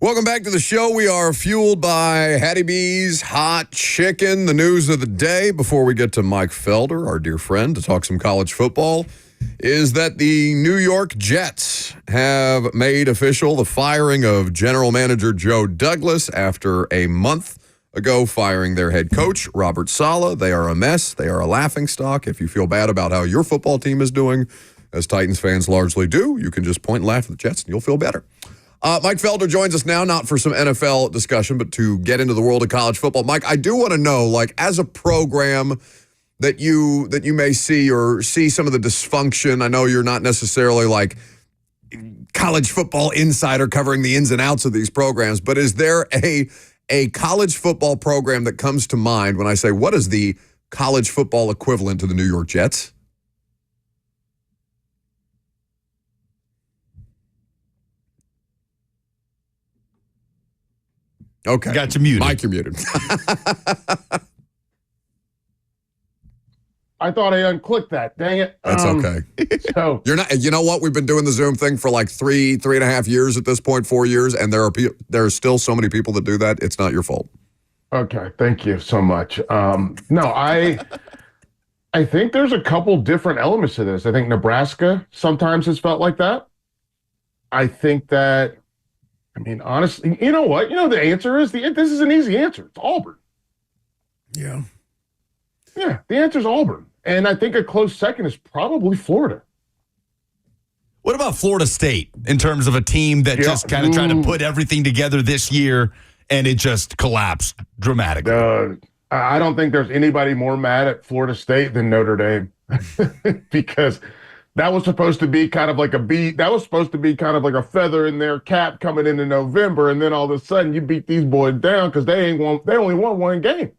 Welcome back to the show. We are fueled by Hattie B's Hot Chicken, the news of the day. Before we get to Mike Felder, our dear friend, to talk some college football, is that the New York Jets have made official the firing of general manager Joe Douglas after a month ago firing their head coach, Robert Saleh. They are a mess. They are a laughingstock. If you feel bad about how your football team is doing, as Titans fans largely do, you can just point and laugh at the Jets and you'll feel better. Mike Felder joins us now, not for some NFL discussion, but to get into the world of college football. Mike, I do want to know, like, as a program that you may see some of the dysfunction. I know you're not necessarily like college football insider covering the ins and outs of these programs, but is there a college football program that comes to mind when I say, what is the college football equivalent to the New York Jets? Okay. Got you muted. Mike, you're muted. I thought I unclicked that. Dang it. That's okay. So You're not. You know what? We've been doing the Zoom thing for like three and a half years at this point, 4 years, and there are still so many people that do that. It's not your fault. okay, thank you so much. No, I think there's a couple different elements to this. I think Nebraska sometimes has felt like that. I think that, I mean, honestly, you know what? You know, the answer is this is an easy answer. It's Auburn. Yeah. Yeah, the answer is Auburn. And I think a close second is probably Florida. What about Florida State in terms of a team that just kind of tried to put everything together this year and it just collapsed dramatically? I don't think there's anybody more mad at Florida State than Notre Dame because that was supposed to be kind of like a feather in their cap coming into November, and then all of a sudden you beat these boys down because they only won one game.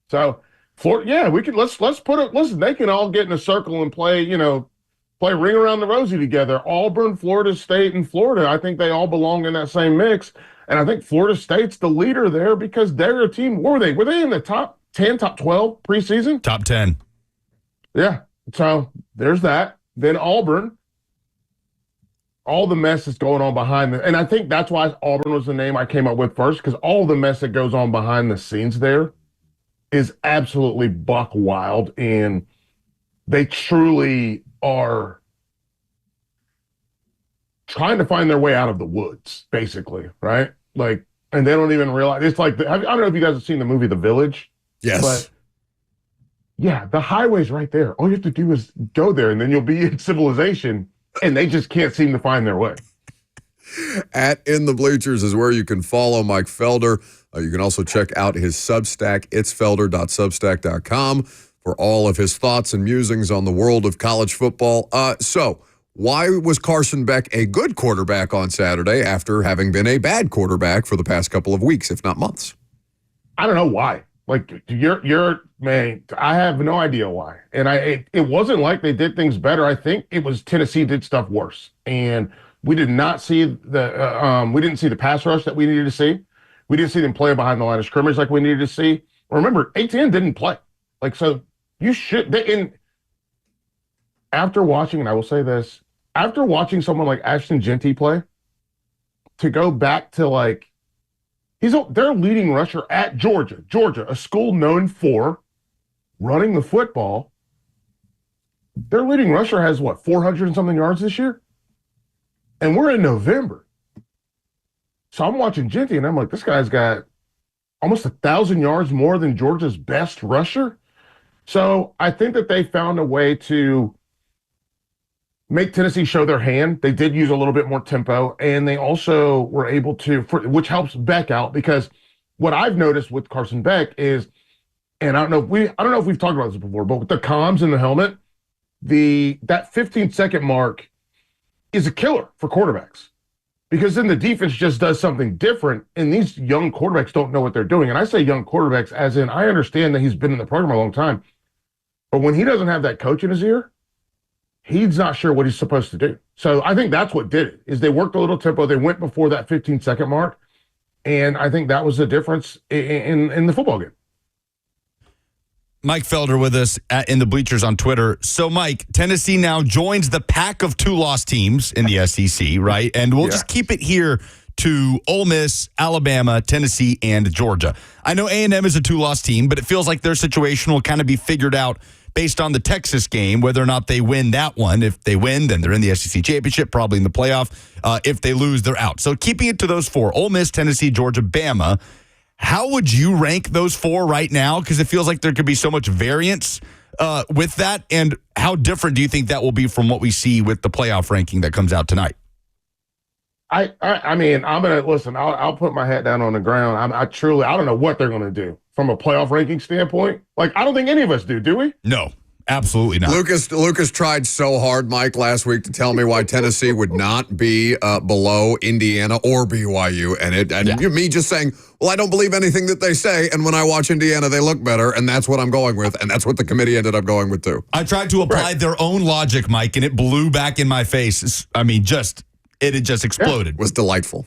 So Florida, yeah, we could let's put it. Listen, they can all get in a circle and play ring around the rosy together. Auburn, Florida State, and Florida. I think they all belong in that same mix, and I think Florida State's the leader there because they're a team. Were they in the top 10, top 12 preseason? Top 10. Yeah. So there's that. Then Auburn, all the mess that's going on behind and I think that's why Auburn was the name I came up with first, because all the mess that goes on behind the scenes there is absolutely buck wild, and they truly are trying to find their way out of the woods, basically, right? Like, and they don't even realize it's like I don't know if you guys have seen the movie The Village. Yes. But yeah, the highway's right there. All you have to do is go there, and then you'll be in civilization, and they just can't seem to find their way. At In the Bleachers is where you can follow Mike Felder. You can also check out his Substack, itsfelder.substack.com, for all of his thoughts and musings on the world of college football. So why was Carson Beck a good quarterback on Saturday after having been a bad quarterback for the past couple of weeks, if not months? I don't know why. Like, you're man, I have no idea why. And it wasn't like they did things better. I think it was Tennessee did stuff worse. And we did not see we didn't see the pass rush that we needed to see. We didn't see them play behind the line of scrimmage like we needed to see. Remember, ATN didn't play. Like, so you should, and after watching, and I will say this, after watching someone like Ashton Genty play, to go back to like, their leading rusher at Georgia, a school known for running the football. Their leading rusher has 400 and something yards this year? And we're in November. So I'm watching Genty and I'm like, this guy's got almost 1,000 yards more than Georgia's best rusher. So I think that they found a way to make Tennessee show their hand. They did use a little bit more tempo, and they also were able to, which helps Beck out, because what I've noticed with Carson Beck is, and I don't know if we've talked about this before, but with the comms in the helmet, that 15-second mark is a killer for quarterbacks, because then the defense just does something different, and these young quarterbacks don't know what they're doing. And I say young quarterbacks as in, I understand that he's been in the program a long time, but when he doesn't have that coach in his ear, he's not sure what he's supposed to do. So I think that's what did it, is they worked a little tempo. They went before that 15-second mark, and I think that was the difference in the football game. Mike Felder with us in the Bleachers on Twitter. So, Mike, Tennessee now joins the pack of two-loss teams in the SEC, right? And we'll just keep it here to Ole Miss, Alabama, Tennessee, and Georgia. I know A&M is a 2-loss team, but it feels like their situation will kind of be figured out based on the Texas game, whether or not they win that one. If they win, then they're in the SEC championship, probably in the playoff. If they lose, they're out. So keeping it to those 4, Ole Miss, Tennessee, Georgia, Bama, how would you rank those 4 right now? Because it feels like there could be so much variance with that. And how different do you think that will be from what we see with the playoff ranking that comes out tonight? I mean, I'm going to listen. I'll put my hat down on the ground. I don't know what they're going to do from a playoff ranking standpoint. Like, I don't think any of us do we? No, absolutely not. Lucas tried so hard, Mike, last week to tell me why Tennessee would not be below Indiana or BYU. And me just saying, well, I don't believe anything that they say. And when I watch Indiana, they look better. And that's what I'm going with. And that's what the committee ended up going with, too. I tried to apply their own logic, Mike, and it blew back in my face. I mean, it had just exploded. It was delightful.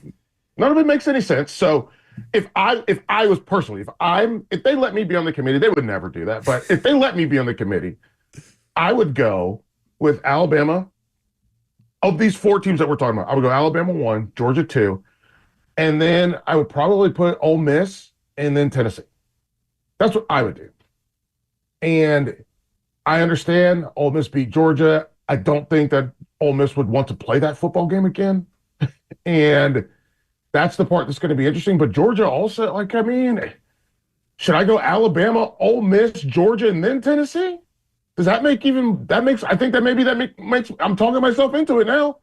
None of it makes any sense. So if I was personally, if they let me be on the committee, they would never do that. But if they let me be on the committee, I would go with Alabama. Of these 4 teams that we're talking about, I would go Alabama 1, Georgia 2, and then I would probably put Ole Miss and then Tennessee. That's what I would do. And I understand Ole Miss beat Georgia. I don't think that Ole Miss would want to play that football game again. And that's the part that's going to be interesting. But Georgia also, like, I mean, should I go Alabama, Ole Miss, Georgia, and then Tennessee? Does that make I think that makes, I'm talking myself into it now.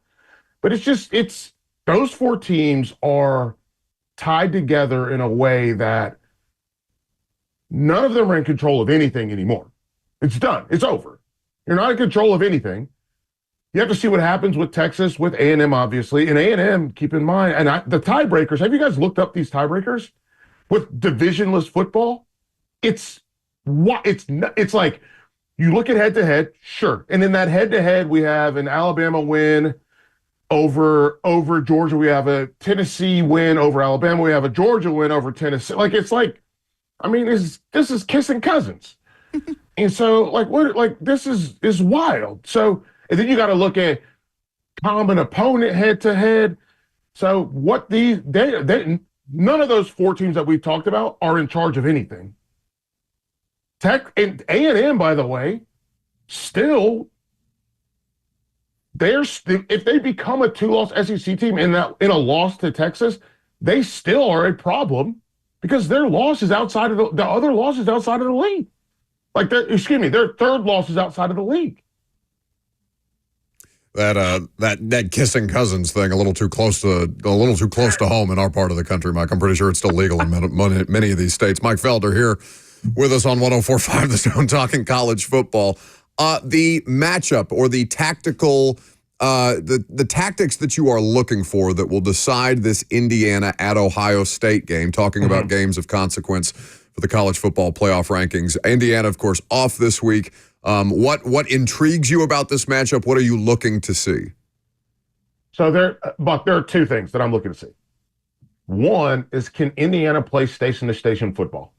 But it's those 4 teams are tied together in a way that none of them are in control of anything anymore. It's done. It's over. You're not in control of anything. You have to see what happens with Texas, with A&M, obviously. And A&M, keep in mind, and the tiebreakers, have you guys looked up these tiebreakers? With divisionless football, it's like you look at head-to-head, sure. And in that head-to-head, we have an Alabama win over Georgia. We have a Tennessee win over Alabama. We have a Georgia win over Tennessee. I mean, this is kissing cousins. And so, this is wild. So, and then you got to look at common opponent head to head. So none of those 4 teams that we've talked about are in charge of anything. Tech and A&M, by the way, still if they become a 2-loss SEC team in a loss to Texas, they still are a problem because their loss is outside of the other loss is outside of the league. Their 3rd loss is outside of the league. That kissing cousins thing a little too close to home in our part of the country, Mike. I'm pretty sure it's still legal in many of these states. Mike Felder here with us on 104.5 The Zone talking college football. The matchup or the tactical the tactics that you are looking for that will decide this Indiana at Ohio State game, talking about games of consequence for the college football playoff rankings. Indiana, of course, off this week. What intrigues you about this matchup? What are you looking to see? So there are 2 things that I'm looking to see. One is, can Indiana play station-to-station football?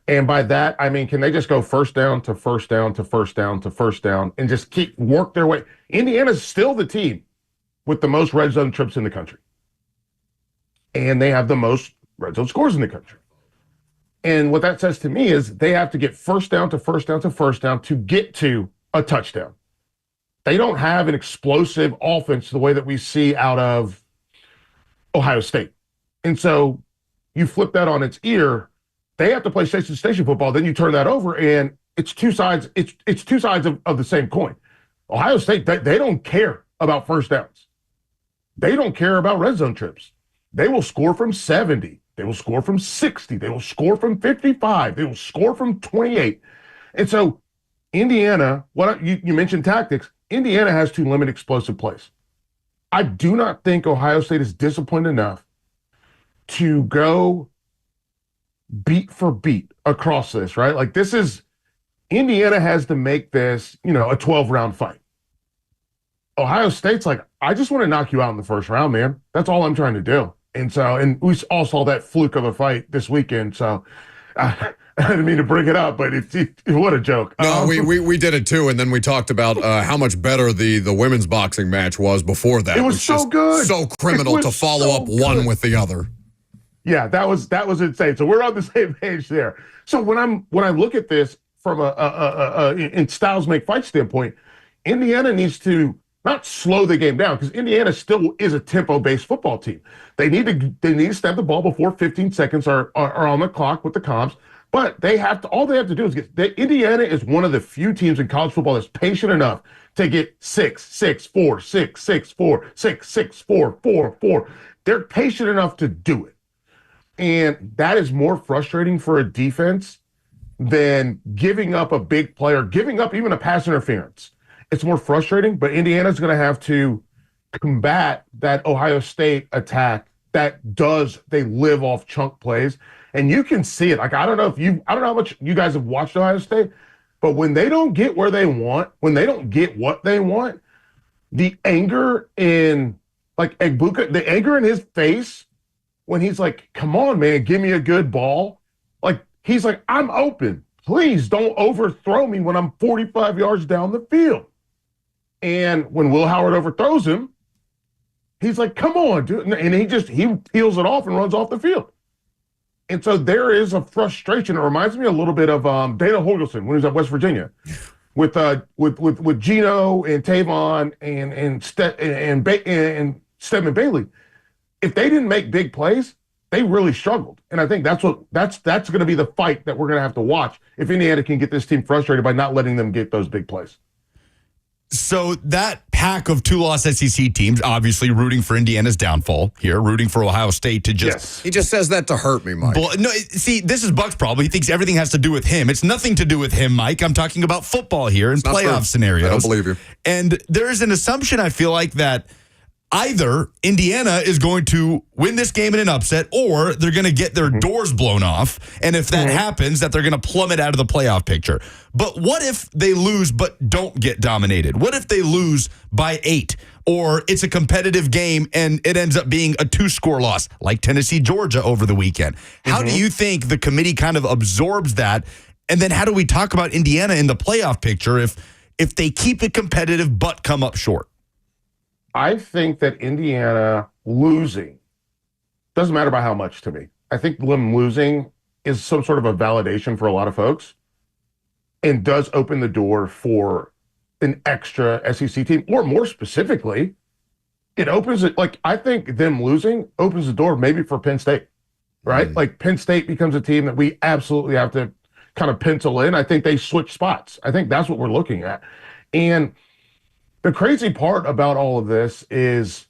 And by that, I mean, can they just go first down to first down to first down to first down and just work their way? Indiana's still the team with the most red zone trips in the country. And they have the most red zone scores in the country. And what that says to me is they have to get first down to first down to first down to get to a touchdown. They don't have an explosive offense the way that we see out of Ohio State. And so you flip that on its ear. They have to play station-to-station football. Then you turn that over, and it's 2 sides. It's 2 sides of the same coin. Ohio State, they don't care about first downs. They don't care about red zone trips. They will score from 70. They will score from 60. They will score from 55. They will score from 28. And so Indiana, you mentioned tactics. Indiana has to limit explosive plays. I do not think Ohio State is disciplined enough to go beat for beat across this, right? Indiana has to make this, a 12-round fight. Ohio State's like, I just want to knock you out in the first round, man. That's all I'm trying to do. And we all saw that fluke of a fight this weekend. So I didn't mean to bring it up, but what a joke. No, we did it too, and then we talked about how much better the women's boxing match was before that. It was so good. So criminal to follow up one with the other. Yeah, that was insane. So we're on the same page there. So when I look at this from in styles make fight standpoint, Indiana needs to not slow the game down, because Indiana still is a tempo-based football team. They need to snap the ball before 15 seconds are on the clock with the comps. But all they have to do is Indiana is one of the few teams in college football that's patient enough to get 6-6-4, 6-6-4, 6-6-4, 4-4. They're patient enough to do it. And that is more frustrating for a defense than giving up a big play or giving up even a pass interference. It's more frustrating, but Indiana's going to have to combat that Ohio State attack they live off chunk plays. And you can see it. Like, I don't know how much you guys have watched Ohio State, but when they don't get where they want, when they don't get what they want, the anger in Egbuka, the anger in his face when he's like, come on, man, give me a good ball. Like, he's like, I'm open. Please don't overthrow me when I'm 45 yards down the field. And when Will Howard overthrows him, he's like, come on, dude. And he peels it off and runs off the field. And so there is a frustration. It reminds me a little bit of Dana Holgerson when he was at West Virginia, with Geno and Tavon and Stedman Bailey. If they didn't make big plays, they really struggled. And I think that's going to be the fight that we're going to have to watch if Indiana can get this team frustrated by not letting them get those big plays. So that pack of two-loss SEC teams, obviously rooting for Indiana's downfall here, rooting for Ohio State to just... Yes. He just says that to hurt me, Mike. No, see, this is Buck's problem. He thinks everything has to do with him. It's nothing to do with him, Mike. I'm talking about football here and playoff scenarios. I don't believe you. And there is an assumption, I feel like, that either Indiana is going to win this game in an upset, or they're going to get their doors blown off. And if that happens, that they're going to plummet out of the playoff picture. But what if they lose but don't get dominated? What if they lose by 8? Or it's a competitive game and it ends up being a 2-score loss, like Tennessee-Georgia over the weekend? How do you think the committee kind of absorbs that? And then how do we talk about Indiana in the playoff picture if they keep it competitive but come up short? I think that Indiana losing doesn't matter by how much to me. I think them losing is some sort of a validation for a lot of folks and does open the door for an extra SEC team, or more specifically, it opens it. Like, I think them losing opens the door maybe for Penn State, right? Like, Penn State becomes a team that we absolutely have to kind of pencil in. I think they switch spots. I think that's what we're looking at. And the crazy part about all of this is,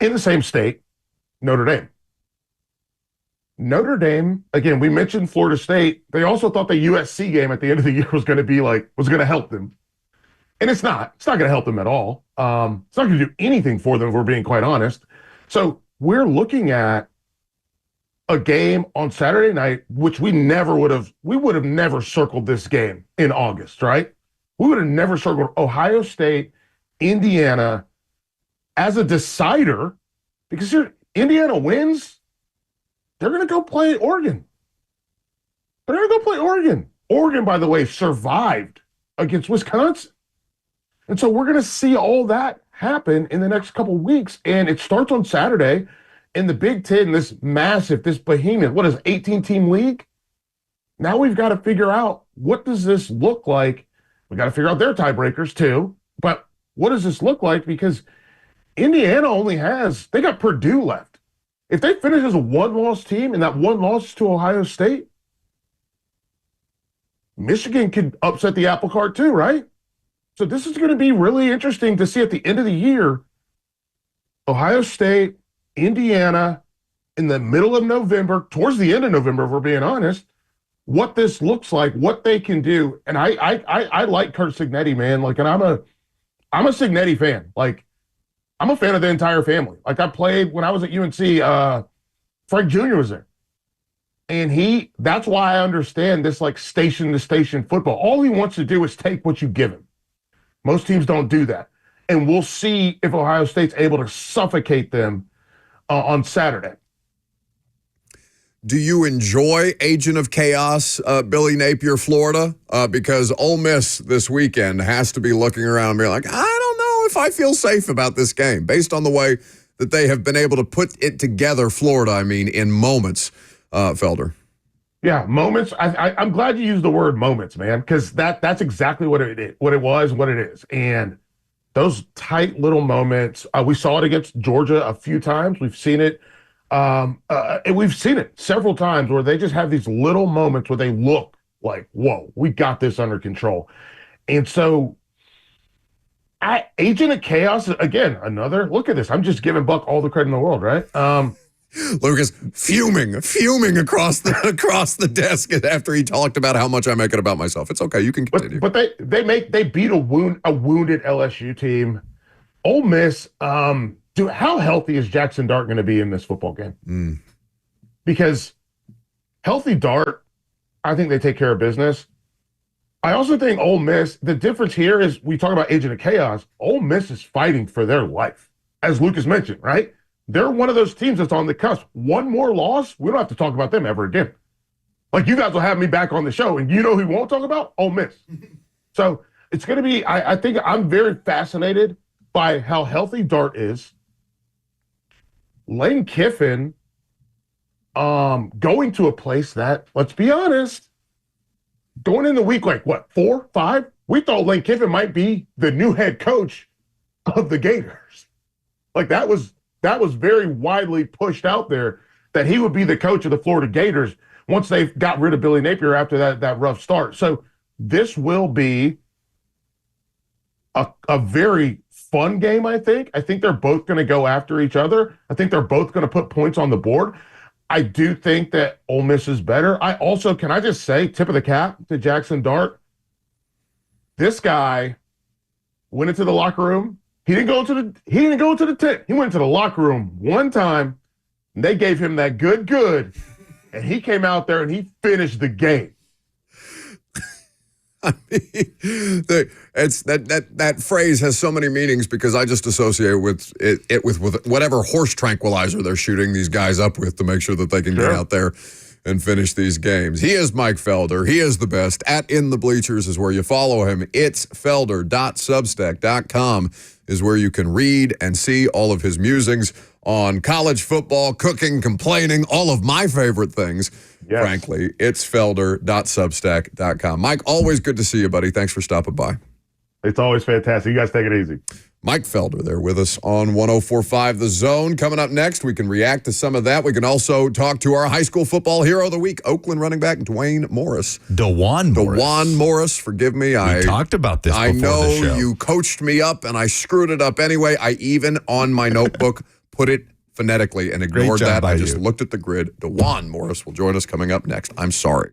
in the same state, Notre Dame. Notre Dame, again, we mentioned Florida State. They also thought the USC game at the end of the year was going to help them. And it's not. It's not going to help them at all. It's not going to do anything for them, if we're being quite honest. So we're looking at a game on Saturday night, which we would have never circled this game in August, right? We would have never circled Ohio State, Indiana as a decider, because Indiana wins, they're going to go play Oregon. Oregon, by the way, survived against Wisconsin. And so we're going to see all that happen in the next couple of weeks. And it starts on Saturday in the Big Ten, this behemoth, 18-team league? Now we've got to figure out, what does this look like? We got to figure out their tiebreakers too. But what does this look like? Because Indiana they got Purdue left. If they finish as a one-loss team and that one loss to Ohio State, Michigan could upset the apple cart too, right? So this is going to be really interesting to see at the end of the year, Ohio State, Indiana, in the middle of November, towards the end of November, if we're being honest, what this looks like, what they can do. And I like Kurt Cignetti, man. Like, and I'm a Cignetti fan. Like, I'm a fan of the entire family. Like, I played when I was at UNC, Frank Jr. was there. And that's why I understand this, like, station to station football. All he wants to do is take what you give him. Most teams don't do that. And we'll see if Ohio State's able to suffocate them on Saturday. Do you enjoy Agent of Chaos, Billy Napier, Florida? Because Ole Miss this weekend has to be looking around and be like, I don't know if I feel safe about this game based on the way that they have been able to put it together, Florida, in moments, Felder. Yeah, moments. I'm glad you used the word moments, man, because that's exactly what it was, what it is. And those tight little moments, we saw it against Georgia a few times. We've seen it. And we've seen it several times where they just have these little moments where they look like, whoa, we got this under control. And so Agent of Chaos, again, another, look at this. I'm just giving Buck all the credit in the world, right? Lucas fuming across the desk after he talked about how much I make it about myself. It's okay. You can continue. But they beat a wounded LSU team. Ole Miss, dude, how healthy is Jackson Dart going to be in this football game? Because healthy Dart, I think they take care of business. I also think Ole Miss, the difference here is we talk about Agent of Chaos. Ole Miss is fighting for their life, as Lucas mentioned, right? They're one of those teams that's on the cusp. One more loss, we don't have to talk about them ever again. Like, you guys will have me back on the show, and you know who we won't talk about? Ole Miss. So it's going to be, I think I'm very fascinated by how healthy Dart is. Lane Kiffin going to a place that, let's be honest, going in the week, like, what, 4, 5? We thought Lane Kiffin might be the new head coach of the Gators. Like, that was very widely pushed out there that he would be the coach of the Florida Gators once they got rid of Billy Napier after that rough start. So this will be a very fun game, I think. I think they're both going to go after each other. I think they're both going to put points on the board. I do think that Ole Miss is better. I also, can I just say, tip of the cap to Jackson Dart? This guy went into the locker room. He didn't go into the tent. He went to the locker room one time, and they gave him that good, and he came out there and he finished the game. I mean, that phrase has so many meanings because I just associate with it with whatever horse tranquilizer they're shooting these guys up with to make sure that they can get out there and finish these games. He is Mike Felder. He is the best. At In the Bleachers is where you follow him. It's felder.substack.com is where you can read and see all of his musings on college football, cooking, complaining, all of my favorite things. Yes. Frankly, it's felder.substack.com. Mike, always good to see you, buddy. Thanks for stopping by. It's always fantastic. You guys take it easy. Mike Felder there with us on 104.5 The Zone. Coming up next, we can react to some of that. We can also talk to our high school football hero of the week, Oakland running back Dwayne Morris. DeJuan Morris, forgive me. We talked about this before I know the show. You coached me up, and I screwed it up anyway. I even, on my notebook, put it phonetically and ignored that. I just looked at the grid. DeJuan Morris will join us coming up next. I'm sorry.